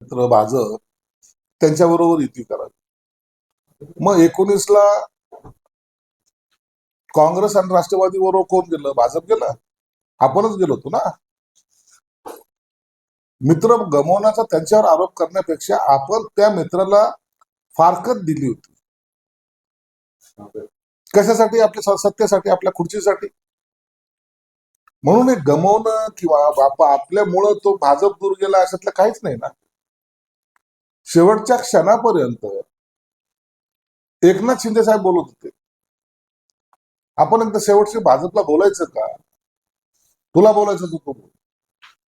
मित्र भाजप त्यांच्याबरोबर युती करावी. मग 19ला काँग्रेस आणि राष्ट्रवादी बरोबर कोण गेलं? भाजप गेलं. आपणच गेलो होतो ना. मित्र गमवण्याचा त्यांच्यावर आरोप करण्यापेक्षा आपण त्या मित्राला फारकत दिली होती. कशासाठी? आपल्या सत्तेसाठी, आपल्या खुर्चीसाठी. म्हणून हे गमवणं किंवा बापा आपल्यामुळं तो भाजप दूर गेला अशातलं काहीच नाही ना. शेवटच्या क्षणापर्यंत एकनाथ शिंदे साहेब बोलत होते. आपण एकदा शेवटची भाजपला बोलायचं का? तुला बोलायचं तू बोल.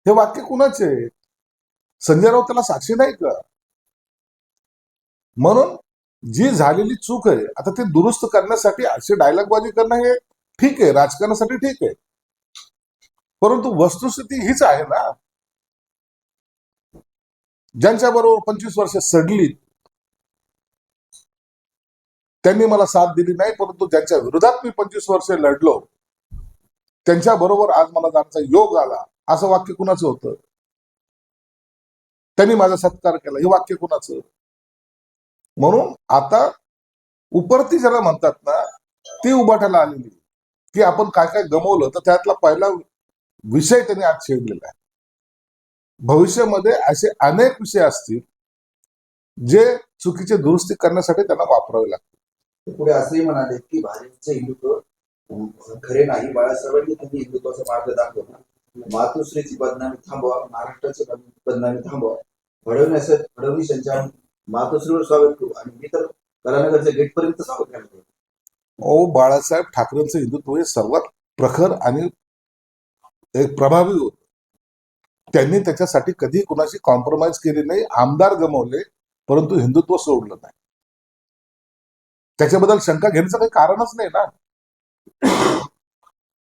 हे वाक्य कुणाचे? संजय राऊत त्याला साक्षी नाही का? म्हणून जी झालेली चूक आहे आता ती दुरुस्त करण्यासाठी अशी डायलॉगबाजी करणं हे ठीक आहे, राजकारणासाठी ठीक आहे, परंतु वस्तुस्थिती हीच आहे ना. ज्यांच्या बरोबर 25 वर्ष सडली त्यांनी मला साथ दिली नाही, परंतु ज्यांच्या विरोधात मी 25 वर्ष लढलो त्यांच्या बरोबर आज मला जाण्याचा योग आला, असं वाक्य कुणाचं होतं? त्यांनी माझा सत्कार केला, हे वाक्य कुणाचं? म्हणून आता उपरती ज्याला म्हणतात ना ती उभाटाला आलेली की आपण काय काय गमवलं, तर त्यातला पहिला विषय त्यांनी आज छेडलेला आहे. भविष्यामध्ये असे अनेक विषय असतील जे चुकीचे दुरुस्ती करण्यासाठी त्यांना वापरावे लागतील. पुढे असंही म्हणाले की भाजपचे हिंदुत्व खरे नाही. बाळासाहेबांनी त्यांनी हिंदुत्वाचा मार्ग दाखवला. मातोश्रीची बदनामी थांबवा, महाराष्ट्राची बदनामी थांबवा. फडणवीस यांच्या मातोश्रीवर स्वागत करू आणि मी तर कलानगरच्या गेटपर्यंत स्वागत करतो. बाळासाहेब ठाकरेंचं हिंदुत्व हे सर्वात प्रखर आणि एक प्रभावी होत. त्यांनी त्याच्यासाठी कधी कुणाशी कॉम्प्रोमाइज केली नाही. आमदार गमावले परंतु हिंदुत्व सोडलं नाही. त्याच्याबद्दल शंका घेण्याचं काही कारणच नाही ना.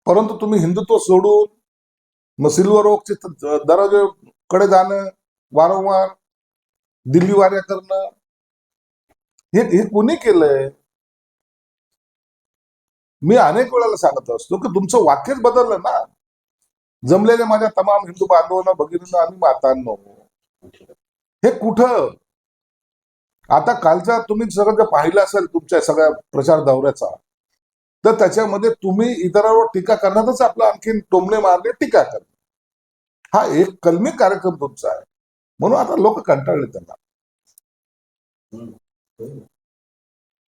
परंतु तुम्ही हिंदुत्व सोडून मग सिल्वर ओकचे दरवाजेकडे जाणं, वारंवार दिल्ली वाऱ्या करणं, हे कुणी केलंय? मी अनेक वेळेला सांगत असतो की तुमचं वाक्यच बदललं ना. जमलेले माझ्या तमाम हिंदू बांधवांना, भगिनींना आणि मातांनो, हे कुठं? आता कालचा तुम्ही सगळं पाहिलं असेल तुमच्या सगळ्या प्रचार दौऱ्याचा, तर त्याच्यामध्ये तुम्ही इतरांवर टीका करण्यातच आपलं आणखीन टोमणे मारले, टीका करणे, हा एक कलमी कार्यक्रम तुमचा आहे. म्हणून आता लोक कंटाळले त्यांना.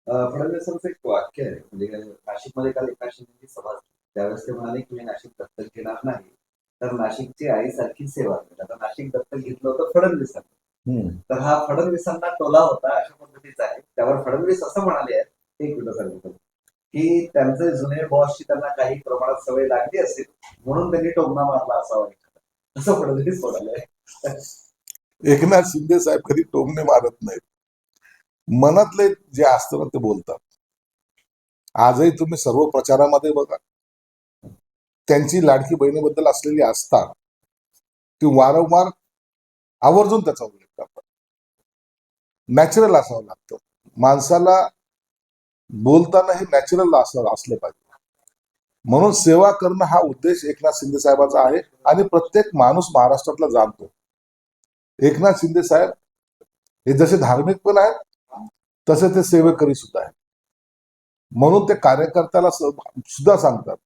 फडणवीसांचं एक वाक्य आहे, म्हणजे नाशिकमध्ये काल एकाशी सभा झाली, त्यावेळेस ते म्हणाले की मी नाशिक दत्तक घेणार नाही, तर नाशिकची आईसारखी सेवा करेल. आता नाशिक दत्तक घेतलं होतं फडणवीसांनी, तर हा फडणवीसांना टोला होता अशा पद्धतीचा आहे. त्यावर फडणवीस असं म्हणाले आहेत एक मिनिट सांगितलं की त्यांचे जुने बॉसची त्यांना काही प्रमाणात सवय लागली असेल म्हणून त्यांनी टोमणा मारला असावा, असं फडणवीस म्हणाले. एकनाथ शिंदे साहेब कधी टोमणे मारत नाहीत. मनातले जे असतं ना ते बोलतात. आजही तुम्ही सर्व प्रचारामध्ये बघा, त्यांची लाडकी बहिणीबद्दल असलेली आस्था ती वारंवार आवर्जून त्याचा उल्लेख करतात. नॅचरल असावं लागतं माणसाला, बोलताना हे नॅचरल असलं पाहिजे. म्हणून सेवा करणं हा उद्देश एकनाथ शिंदे साहेबांचा आहे आणि प्रत्येक माणूस महाराष्ट्रातला जाणतो. एकनाथ शिंदे साहेब हे जसे धार्मिक पण आहेत तसे ते सेवेकरी सुद्धा आहेत. म्हणून ते कार्यकर्त्याला सुद्धा सांगतात,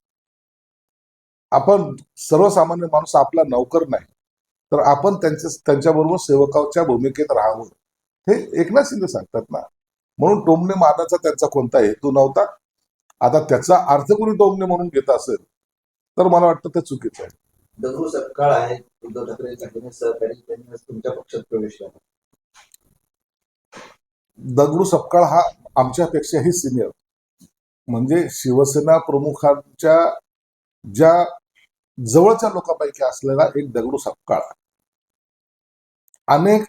आपण सर्वसामान्य माणूस आपला नौकर नाही, तर आपण त्यांच्याबरोबर सेवकाच्या भूमिकेत राहावं, हे एकनाथ शिंदे सांगतात ना. म्हणून टोमणे मारण्याचा त्यांचा कोणता हेतू नव्हता. आता त्याचा अर्थ कोणी टोमणे म्हणून घेत असेल तर मला वाटतं ते चुकीचं आहे. दगडू सपकाळ आहे, उद्धव ठाकरे सहकारी, त्यांनी तुमच्या पक्षात प्रवेश केला. दगडू सपकाळ हा आमच्यापेक्षाही सिनियर, म्हणजे शिवसेना प्रमुखांच्या ज्या जवळच्या लोकांपैकी असलेला एक दगडू सपकाळ. अनेक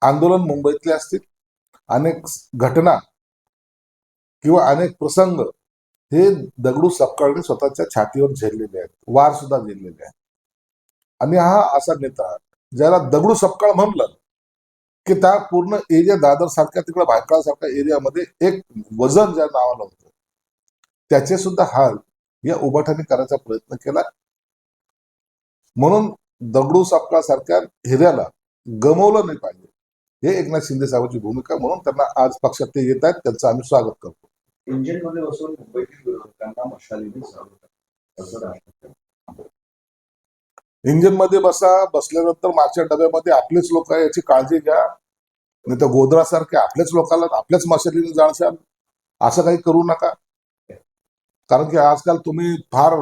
आंदोलन मुंबईतले असतील, अनेक घटना किंवा अनेक प्रसंग हे दगडू सपकाळने स्वतःच्या छातीवर झेललेले आहेत, वार सुद्धा झेललेले आहेत. आणि हा असा नेता ज्याला दगडू सपकाळ म्हणलं की त्या पूर्ण एरिया, दादर सारख्या तिकडे भायखळा सारख्या एरियामध्ये एक वजन ज्या नावाला होतं त्याचे सुद्धा हाल या उभाटाने करायचा प्रयत्न केला. म्हणून दगडू सपकाळ सारख्या हिऱ्याला गमवलं नाही पाहिजे. हे एकनाथ शिंदे साहेबांची भूमिका, म्हणून त्यांना आज पक्षात ते येत आहेत, त्यांचं आम्ही स्वागत करतो. इंजिनमध्ये बसून मुंबईतील विरोधकांना मशालीने चालवतात असं राज ठाकरे. इंजिनमध्ये बसल्यानंतर मागच्या डब्यामध्ये आपलेच लोक आहे याची काळजी घ्या, नाही तर गोधरासारखे आपल्याच लोकांना आपल्याच मशालीने जाळशाल, असं काही करू नका. कारण की आजकाल तुम्ही फार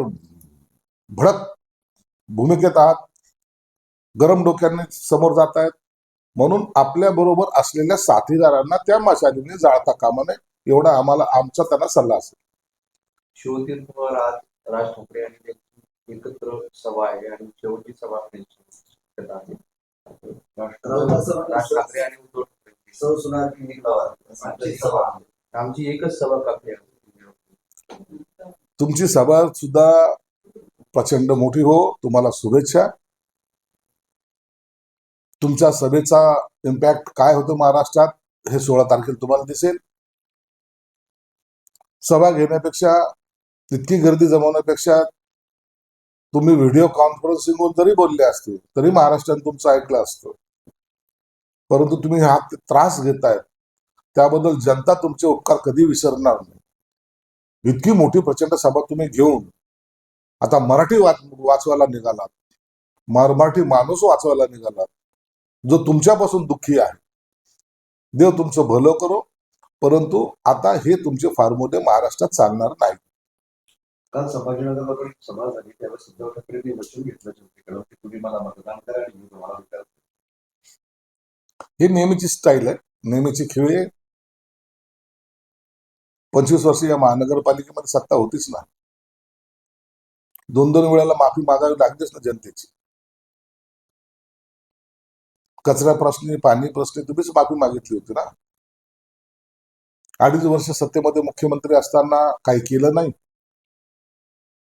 भडक भूमिकेत आहात, गरम डोक्याने समोर जात आहेत, म्हणून आपल्या बरोबर असलेल्या साथीदारांना त्या मशालीने जाळता कामा नये, एवढा आमचा त्यांना सल्ला असेल. शिवतीर्थवर आज राज ठाकरे आणि त्यांची एकत्र सभा आहे आणि शेवटची सभा त्यांची शक्यता आहे. राज ठाकरे आणि उद्धव ठाकरे सुनारकी निघाला आमची सभा आहे. आमची एकच सभा काफी आहे. तुमची सभा सुद्धा प्रचंड मोठी हो, तुम्हाला शुभेच्छा. तुमच्या सभेचा इम्पॅक्ट काय होतो महाराष्ट्रात हे 16 तारखेला तुम्हाला दिसेल. सभा घेण्यापेक्षा, इतकी गर्दी जमवण्यापेक्षा तुम्ही व्हिडिओ कॉन्फरन्सिंगवर जरी बोलले असते तरी महाराष्ट्राने तुमचं ऐकलं असतं. परंतु तुम्ही हा त्रास घेतायत, त्याबद्दल जनता तुमचे उपकार कधी विसरणार नाही. इतकी मोठी प्रचंड सभा तुम्ही घेऊन आता मराठी वाचवायला निघालात, मराठी माणूस वाचवायला निघालात, जो तुमच्यापासून दुःखी आहे. देव तुमचं भलं करो, परंतु आता हे तुमचे फॉर्म्युले महाराष्ट्रात चालणार नाही. काल संभाजीनगरमध्ये एक सभा झाली, त्यावेळेस उद्धव ठाकरेंनी वचन घेतलं जनतेकडे की तुम्ही मला मतदान करा आणि मी तुम्हाला विचारतो. ही नेहमीची स्टाईल आहे, नेहमीची खेळी आहे. 25 वर्ष या महानगरपालिकेमध्ये सत्ता होतीच ना, 2-2 वेळेला माफी मागावी लागतेच ना जनतेची. कचरा प्रश्नी, पाणी प्रश्नी तुम्हीच माफी मागितली होती ना. 2.5 वर्ष सत्तेमध्ये मुख्यमंत्री असताना काही केलं नाही,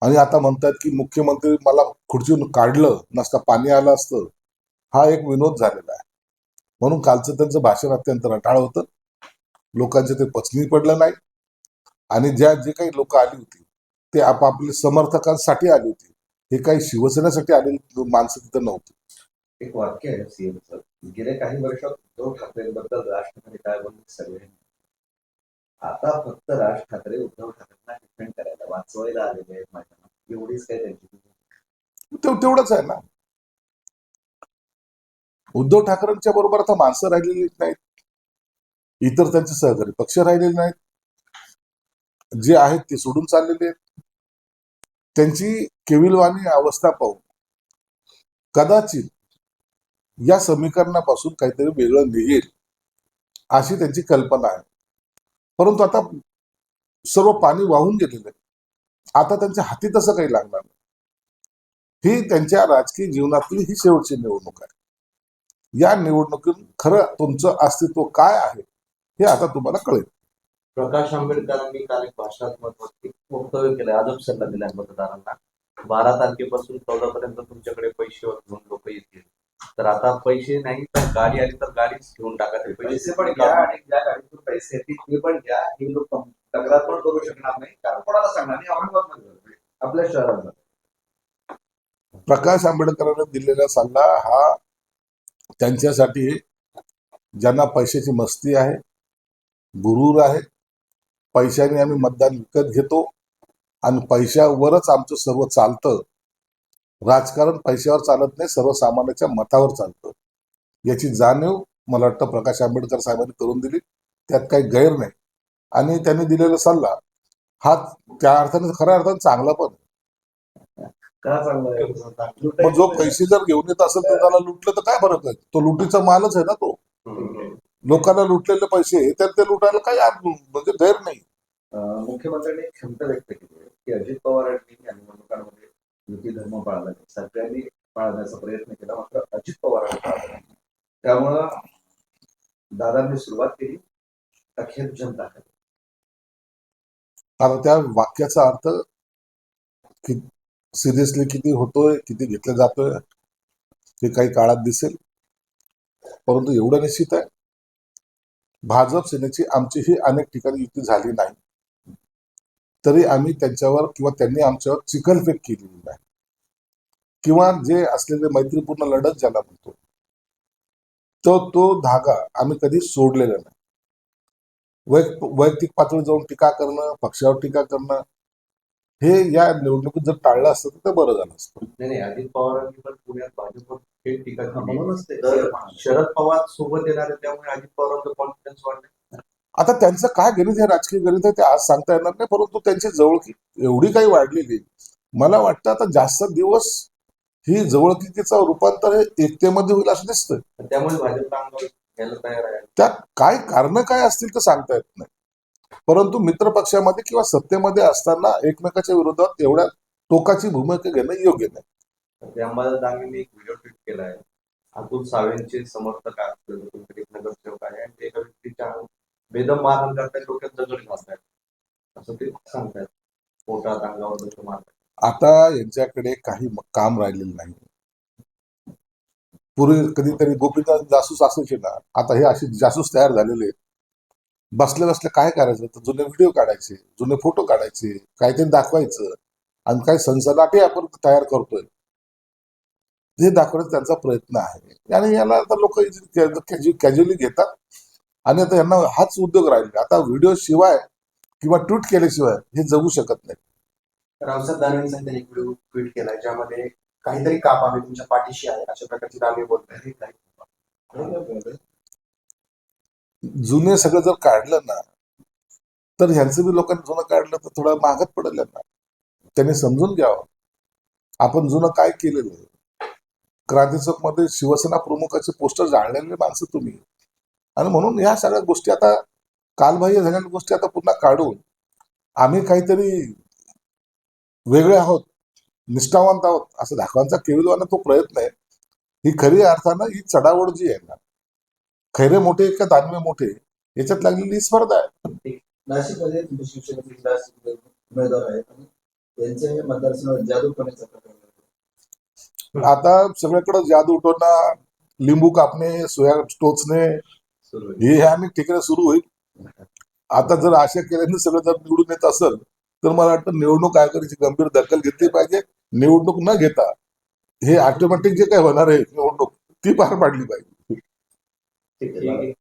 आणि आता म्हणतात की मुख्यमंत्री मला खुर्चीतून काढलं नसता पाणी आलं असतं. हा एक विनोद झालेला आहे. म्हणून कालचं त्यांचं भाषण अत्यंत रटाळ होतं, लोकांचे ते पचनी पडलं नाही. आणि जे काही लोक आली होती ते आपापल्या समर्थकांसाठी आली होती, हे काही शिवसेनेसाठी आलेली माणसं तिथं नव्हती. एक वाक्य आहे सीएमचं, गेल्या काही वर्षात उद्धव ठाकरेंबद्दल राज ठाकरे काय बोलले सगळे, आता फक्त राज ठाकरे उद्धव ठाकरेंना डिफेंड करायला वाचवायला आलेले आहेत माझ्या, एवढीच काय त्यांची. तेवढंच आहे ना. उद्धव ठाकरेंच्या बरोबर आता माणसं राहिलेली नाहीत, इतर त्यांचे सहकारी पक्ष राहिलेले नाहीत, जे आहेत ते सोडून चाललेले आहेत. त्यांची केविलवाणी अवस्था पाहून कदाचित या समीकरणापासून काहीतरी वेगळं निघेल अशी त्यांची कल्पना आहे. परंतु आता सर्व पाणी वाहून गेलेलं आहे, आता त्यांच्या हाती तसं काही लागणार नाही. ही त्यांच्या राजकीय जीवनातली ही शेवटची निवडणूक आहे. या निवडणुकीत खरं तुमचं अस्तित्व काय आहे हे आता तुम्हाला कळेल. प्रकाश आंबेडकरांनी काल एक भाषणात महत्वाचं वक्तव्य केलं, अजब सल्ला दिलाय मतदारांना. 12 तारखेपासून 14 पर्यंत तुमच्याकडे पैसे घेऊन लोक येतील, तर आता पैसे नाही तर गाडी आली तर गाडीच घेऊन टाका. ते पैसे पण घ्या आणि ज्या गाडीतून पैसे येतील ते पण घ्या. हे लोक तक्रार पण करू शकणार नाही, कारण कोणाला सांगणार नाही, औरंगाबाद आपल्या शहरात. प्रकाश आंबेडकरांनी दिलेला सल्ला हा त्यांच्यासाठी ज्यांना पैशाची मस्ती आहे, गुरूर आहे, पैशाने आम्ही मतदान विकत घेतो आणि पैशावरच आमचं सर्व चालतं. राजकारण पैशावर चालत नाही, सर्वसामान्याच्या मतावर चालतं. याची जाणीव मला वाटतं प्रकाश आंबेडकर साहेबांनी करून दिली, त्यात काही गैर नाही. आणि त्यांनी दिलेला सल्ला हा त्या अर्थाने खऱ्या अर्थाने चांगला पण आहे. का चांगलं मग जो पैसे जर घेऊन येत असेल तर त्याला लुटलं तर काय फरक आहे, तो लुटीचा मालच आहे ना. तो लोकांना लुटलेले पैसे तर ते लुटायला काही म्हणजे गैर नाही. मुख्यमंत्र्यांनी क्षमता व्यक्त केली आहे की अजित पवारांनी या निवडणुकांमध्ये युती धर्म पाळला, सगळ्यांनी पाळण्याचा प्रयत्न केला, मात्र अजित पवारांनी पाळला नाही. त्यामुळं दादांनी सुरुवात केली, अखेर जनता केली. आता त्या वाक्याचा अर्थ सिरियसली किती होतोय, किती घेतलं जातोय हे काही काळात दिसेल. परंतु एवढं निश्चित आहे, भाजप सेनेची आमचीही अनेक ठिकाणी युती झाली नाही, तरी आम्ही त्यांच्यावर किंवा त्यांनी आमच्यावर चिखलफेक केलेली नाही, किंवा जे असलेले मैत्रीपूर्ण लढत ज्याला म्हणतो तो धागा आम्ही कधी सोडलेला नाही. वैयक्तिक पातळीवर जाऊन टीका करणं, पक्षावर टीका करणं, हे या निवडणुकीत जर टाळलं असतं तर ते बरं झालं असतं. नाही अजित पवारांनी पण पुण्यात भाजपवर थेट टीका केली. म्हणूनच ते तर शरद पवार सोबत येणार आहे, त्यामुळे अजित पवारांचं कॉन्फिडन्स वाढलं. आता त्यांचं काय गणित आहे, राजकीय गणित आहे, ते आज सांगता येणार नाही. परंतु त्यांची जवळकी एवढी काही वाढलेली, मला वाटतं आता जास्त दिवस ही जवळकीचं रूपांतर हे एकतेमध्ये होईल असं दिसतंय. त्यामुळे भाजपला अंगावर घ्यायला तयार आहे. त्यात काय कारण काय असतील तर सांगता येत नाही. परंतु मित्र पक्षामध्ये किंवा सत्तेमध्ये असताना एकमेकाच्या विरोधात एवढ्या टोकाची भूमिका घेणं योग्य नाही. ते अंबादास दानवेंनी एक व्हिडिओ ट्विट केला आहे. अतुल सावेंचे समर्थक असलेले तुमचे एक नगरसेवक आहे आणि ते एका व्यक्तीच्या बेदम मारहाण करतायत, डोक्यात दगड घालतायत असं ते सांगतायत. पोटात अंगावर दगड मारतायत. आता यांच्याकडे काही काम राहिलेलं नाही. पूर्वी कधीतरी गोपीनाथ जासूस असायचे ना, आता हे असे जासूस तयार झालेले. बसले बसले काय करायचं तर जुने व्हिडिओ काढायचे, जुने फोटो काढायचे, काहीतरी दाखवायचं आणि काही सनसनाटी आपण तयार करतोय हे दाखवण्याचा त्यांचा प्रयत्न आहे. आणि याला आता लोक कॅज्युअली घेतात आणि आता यांना हाच उद्योग राहिला. आता व्हिडिओ शिवाय किंवा ट्विट केल्याशिवाय हे जगू शकत नाही. रावसाहेब दानवेंचा त्यांनी एक व्हिडिओ ट्विट केलाय ज्यामध्ये काहीतरी काप आम्ही तुमच्या पाठीशी आहे अशा प्रकारची दानवे बोलताय. जुने सगळं जर काढलं ना तर ह्यांचं बी लोकांनी जुनं काढलं तर थोडं महागात पडेल ना. त्यांनी समजून घ्यावं आपण जुनं काय केलेलं आहे. क्रांती चौक मध्ये शिवसेना प्रमुखाचे पोस्टर जाळलेले माणसं तुम्ही, आणि म्हणून ह्या सगळ्या गोष्टी आता कालबाह्य झालेल्या गोष्टी आता पुन्हा काढून आम्ही काहीतरी वेगळे आहोत, निष्ठावंत आहोत असं दाखवायचा केविलवाना तो प्रयत्न आहे. ही खरी अर्थानं ही चढावड जी आहे ना, खैरे मोठे का दानवे मोठे याच्यात लागलेली स्पर्धा आहे. नाशिकमध्ये तुमच्या शिवसेनेचे उमेदवार आहेत आणि त्यांच्या मतदारसंघात जादू करण्याचा प्रकार घडतो. आता सगळ्याकडे जादू उठवणं, लिंबू कापणे, सोया टोचणे सुरू आहे. हे आम्ही ठिकाणी सुरू होईल. आता जर आशा केल्याने सगळं जर निवडून येत असेल तर मला वाटतं निवडणूक आयोगाची गंभीर दखल घेतली पाहिजे. निवडणूक न घेता हे ऑटोमॅटिक जे काय होणार आहे निवडणूक ती पार पाडली पाहिजे. ठीक आहे.